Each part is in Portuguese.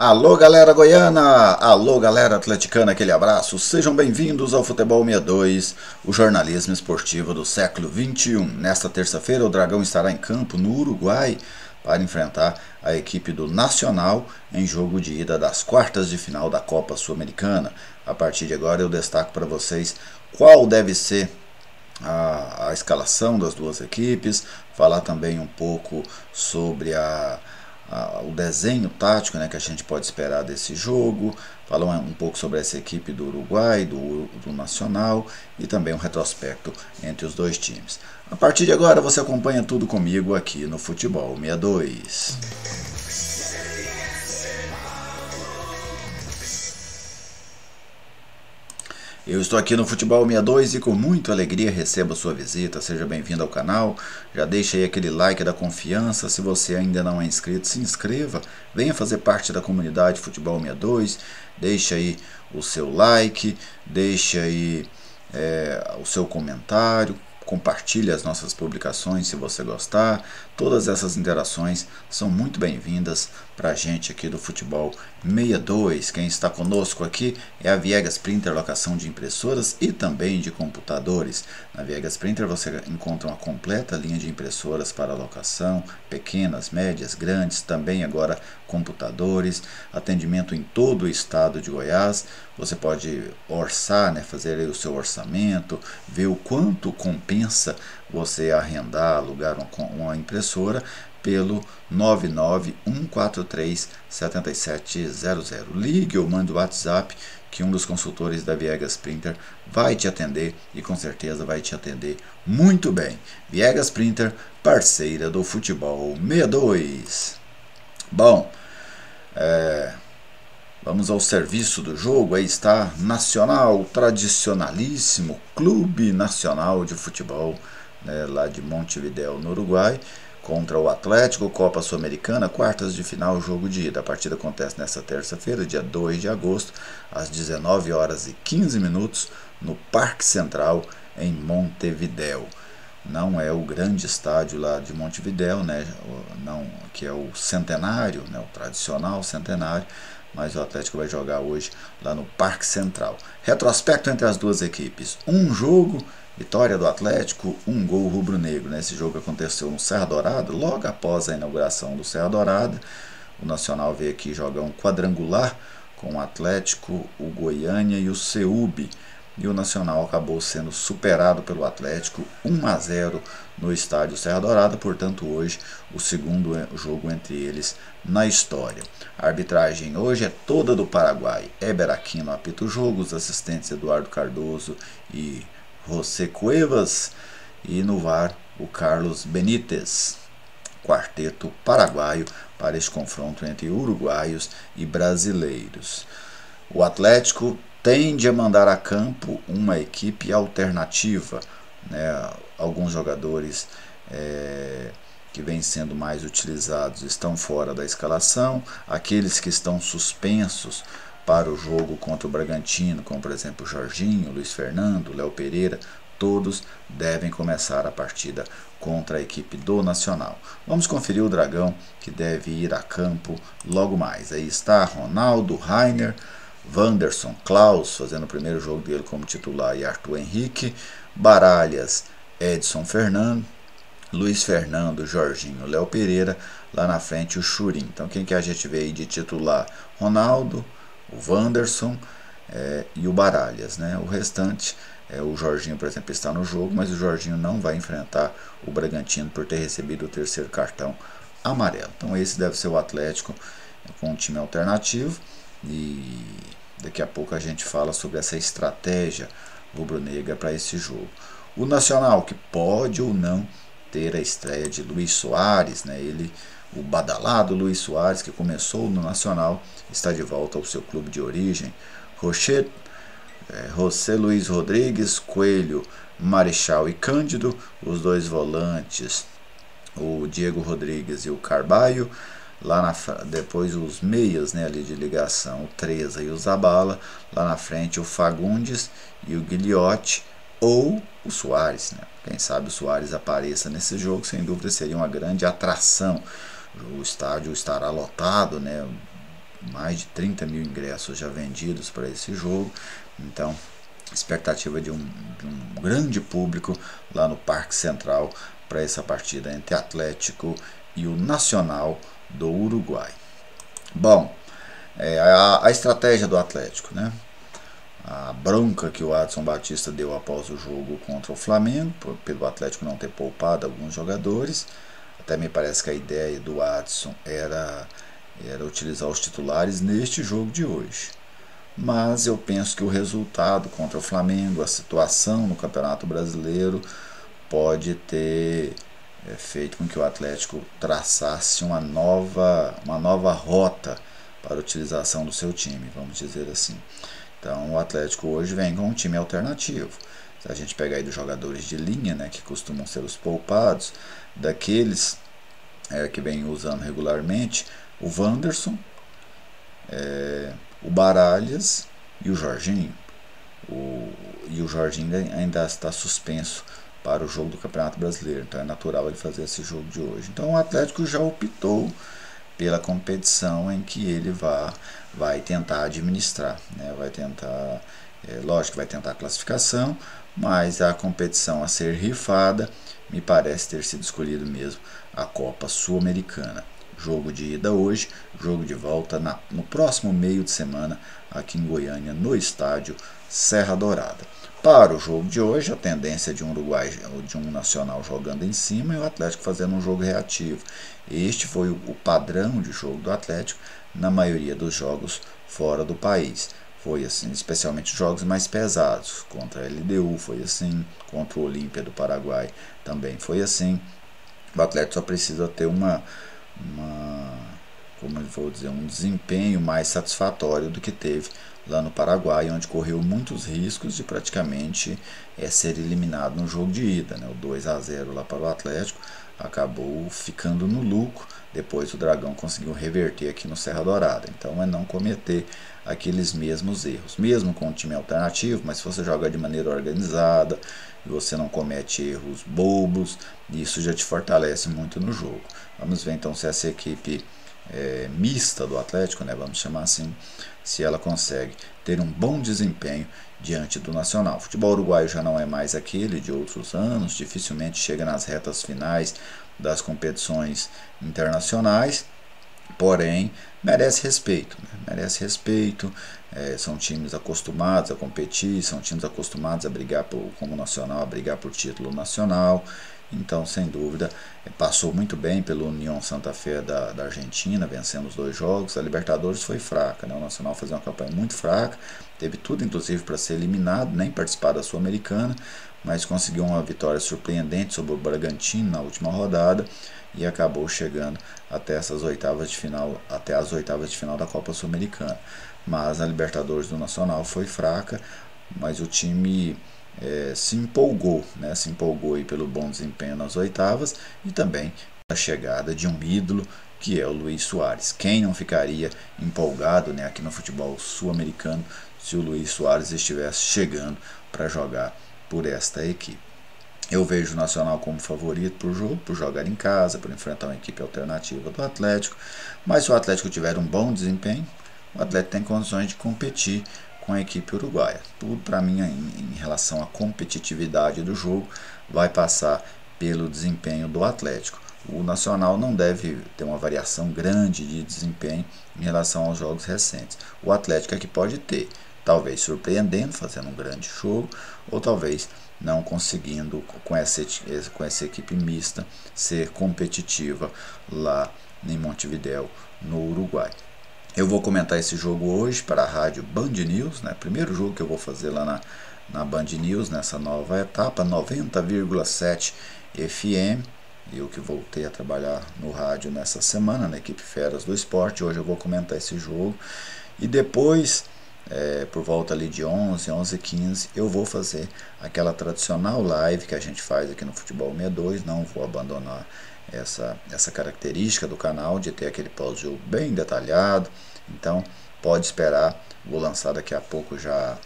Alô galera goiana, alô galera atleticana, aquele abraço, sejam bem-vindos ao Futebol 62, o jornalismo esportivo do século XXI. Nesta terça-feira o Dragão estará em campo no Uruguai para enfrentar a equipe do Nacional em jogo de ida das quartas de final da Copa Sul-Americana. A partir de agora eu destaco para vocês qual deve ser a escalação das duas equipes, falar também um pouco sobre o desenho tático, né, que a gente pode esperar desse jogo, falar um pouco sobre essa equipe do Uruguai, do Nacional e também um retrospecto entre os dois times. A partir de agora você acompanha tudo comigo aqui no Futebol 62. Eu estou aqui no Futebol 62 e com muita alegria recebo a sua visita. Seja bem-vindo ao canal, já deixa aí aquele like da confiança. Se você ainda não é inscrito, se inscreva, venha fazer parte da comunidade Futebol 62, deixa aí o seu like, deixa aí o seu comentário, compartilhe as nossas publicações se você gostar. Todas essas interações são muito bem-vindas para a gente aqui do Futebol 62. Quem está conosco aqui é a Viegas Printer, locação de impressoras e também de computadores. Na Viegas Printer você encontra uma completa linha de impressoras para locação, pequenas, médias, grandes, também agora computadores, atendimento em todo o estado de Goiás. Você pode orçar, né, fazer aí o seu orçamento, ver o quanto compensa você arrendar, alugar uma impressora pelo 991437700. Ligue ou mande o WhatsApp que um dos consultores da Viegas Printer vai te atender e com certeza vai te atender muito bem. Viegas Printer, parceira do Futebol 62. Bom, vamos ao serviço do jogo. Aí está Nacional, tradicionalíssimo Clube Nacional de Futebol, né, lá de Montevidéu, no Uruguai, contra o Atlético, Copa Sul-Americana, quartas de final, jogo de ida. A partida acontece nesta terça-feira, dia 2 de agosto, às 19h15, no Parque Central, em Montevidéu. Não é o grande estádio lá de Montevidéu, né, não, que é o Centenário, né, o tradicional Centenário, mas o Atlético vai jogar hoje lá no Parque Central. Retrospecto entre as duas equipes: um jogo, vitória do Atlético, um gol rubro-negro. Esse jogo aconteceu no Serra Dourada, logo após a inauguração do Serra Dourada. O Nacional veio aqui jogar um quadrangular com o Atlético, o Goiânia e o Ceúbe. E o Nacional acabou sendo superado pelo Atlético 1-0 no estádio Serra Dourada. Portanto, hoje o segundo jogo entre eles na história. A arbitragem hoje é toda do Paraguai. Éber Aquino apita o jogo, os assistentes Eduardo Cardoso e José Cuevas, e no VAR o Carlos Benítez. Quarteto paraguaio para este confronto entre uruguaios e brasileiros. O Atlético tende a mandar a campo uma equipe alternativa, né? Alguns jogadores que vêm sendo mais utilizados estão fora da escalação. Aqueles que estão suspensos para o jogo contra o Bragantino, como por exemplo Jorginho, Luiz Fernando, Léo Pereira, todos devem começar a partida contra a equipe do Nacional. Vamos conferir o Dragão, que deve ir a campo logo mais. Aí está Ronaldo, Rainer, Wanderson, Klaus fazendo o primeiro jogo dele como titular, e Arthur Henrique, Baralhas, Edson Fernando, Luiz Fernando, Jorginho, Léo Pereira, lá na frente o Churin. Então quem que a gente vê aí de titular? Ronaldo, o Wanderson e o Baralhas, né? O restante, o Jorginho, por exemplo, está no jogo, mas o Jorginho não vai enfrentar o Bragantino por ter recebido o terceiro cartão amarelo. Então esse deve ser o Atlético com um time alternativo. E daqui a pouco a gente fala sobre essa estratégia rubro-negra para esse jogo. O Nacional, que pode ou não ter a estreia de Luis Soares, né? O badalado Luis Soares, que começou no Nacional, está de volta ao seu clube de origem. José Luiz Rodrigues, Coelho, Marechal e Cândido, os dois volantes, o Diego Rodrigues e o Carbalho. Lá depois os meias, né, ali de ligação, o Treza e o Zabala. Lá na frente o Fagundes e o Guilhote, ou o Soares, né? Quem sabe o Soares apareça nesse jogo, sem dúvida seria uma grande atração. O estádio estará lotado, né? mais de 30 mil ingressos já vendidos para esse jogo. Então, expectativa de um grande público lá no Parque Central para essa partida entre Atlético e o Nacional do Uruguai. Bom, a estratégia do Atlético, né? A bronca que o Adson Batista deu após o jogo contra o Flamengo, pelo Atlético não ter poupado alguns jogadores. Até me parece que a ideia do Adson era utilizar os titulares neste jogo de hoje. Mas eu penso que o resultado contra o Flamengo, a situação no Campeonato Brasileiro, pode ter feito com que o Atlético traçasse uma nova rota para a utilização do seu time, vamos dizer assim. Então o Atlético hoje vem com um time alternativo. Se a gente pegar aí dos jogadores de linha, né, que costumam ser os poupados, daqueles que vem usando regularmente, o Wanderson, o Baralhas e o Jorginho. E o Jorginho ainda está suspenso para o jogo do Campeonato Brasileiro, então é natural ele fazer esse jogo de hoje. Então o Atlético já optou pela competição em que ele vai tentar administrar, né? Vai tentar, lógico que vai tentar a classificação, mas a competição a ser rifada me parece ter sido escolhido mesmo a Copa Sul-Americana. Jogo de ida hoje, jogo de volta no próximo meio de semana aqui em Goiânia, no estádio Serra Dourada. Para o jogo de hoje, a tendência de um Uruguai ou de um Nacional jogando em cima e o Atlético fazendo um jogo reativo. Este foi o padrão de jogo do Atlético na maioria dos jogos fora do país. Foi assim, especialmente jogos mais pesados. Contra a LDU foi assim, contra o Olímpia do Paraguai também foi assim. O Atlético só precisa ter como eu vou dizer, um desempenho mais satisfatório do que teve lá no Paraguai, onde correu muitos riscos de praticamente ser eliminado no jogo de ida, né? O 2-0 lá para o Atlético acabou ficando no lucro, depois o Dragão conseguiu reverter aqui no Serra Dourada. Então é não cometer aqueles mesmos erros, mesmo com um time alternativo, mas se você joga de maneira organizada e você não comete erros bobos, isso já te fortalece muito no jogo. Vamos ver então se essa equipe mista do Atlético, né, vamos chamar assim, se ela consegue ter um bom desempenho diante do Nacional. O futebol uruguaio já não é mais aquele de outros anos, dificilmente chega nas retas finais das competições internacionais, porém merece respeito, né? Merece respeito. São times acostumados a competir, são times acostumados a brigar como nacional, a brigar por título nacional. Então, sem dúvida, passou muito bem pelo União Santa Fé da Argentina, vencendo os 2 jogos. A Libertadores foi fraca, né? O Nacional fez uma campanha muito fraca, teve tudo inclusive para ser eliminado, nem participar da Sul-Americana, mas conseguiu uma vitória surpreendente sobre o Bragantino na última rodada e acabou chegando até as oitavas de final da Copa Sul-Americana. Mas a Libertadores do Nacional foi fraca, mas o time se empolgou, né? Se empolgou aí pelo bom desempenho nas oitavas e também a chegada de um ídolo que é o Luis Soares. Quem não ficaria empolgado, né, aqui no futebol sul-americano se o Luis Soares estivesse chegando para jogar por esta equipe? Eu vejo o Nacional como favorito para o jogo, por jogar em casa, por enfrentar uma equipe alternativa do Atlético, mas se o Atlético tiver um bom desempenho, o Atlético tem condições de competir com a equipe uruguaia. Tudo para mim em relação à competitividade do jogo vai passar pelo desempenho do Atlético. O Nacional não deve ter uma variação grande de desempenho em relação aos jogos recentes. O Atlético é que pode ter, talvez surpreendendo, fazendo um grande jogo, ou talvez não conseguindo, com essa equipe mista, ser competitiva lá em Montevidéu, no Uruguai. Eu vou comentar esse jogo hoje para a rádio Band News, né? Primeiro jogo que eu vou fazer lá na Band News, nessa nova etapa, 90,7 FM. Eu que voltei a trabalhar no rádio nessa semana, na equipe Feras do Esporte. Hoje eu vou comentar esse jogo. E depois, por volta ali de 11h15, eu vou fazer aquela tradicional live que a gente faz aqui no Futebol 62. Não vou abandonar essa característica do canal de ter aquele pós-jogo bem detalhado. Então pode esperar, vou lançar daqui a pouco já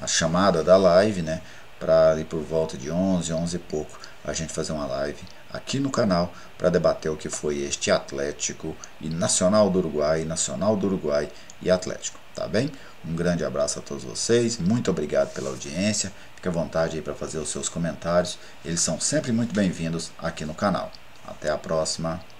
a chamada da live, né, para ir por volta de 11 e pouco a gente fazer uma live aqui no canal para debater o que foi este Atlético e Nacional do Uruguai e Atlético, tá bem? Um grande abraço a todos vocês, muito obrigado pela audiência, fique à vontade aí para fazer os seus comentários, eles são sempre muito bem-vindos aqui no canal. Até a próxima.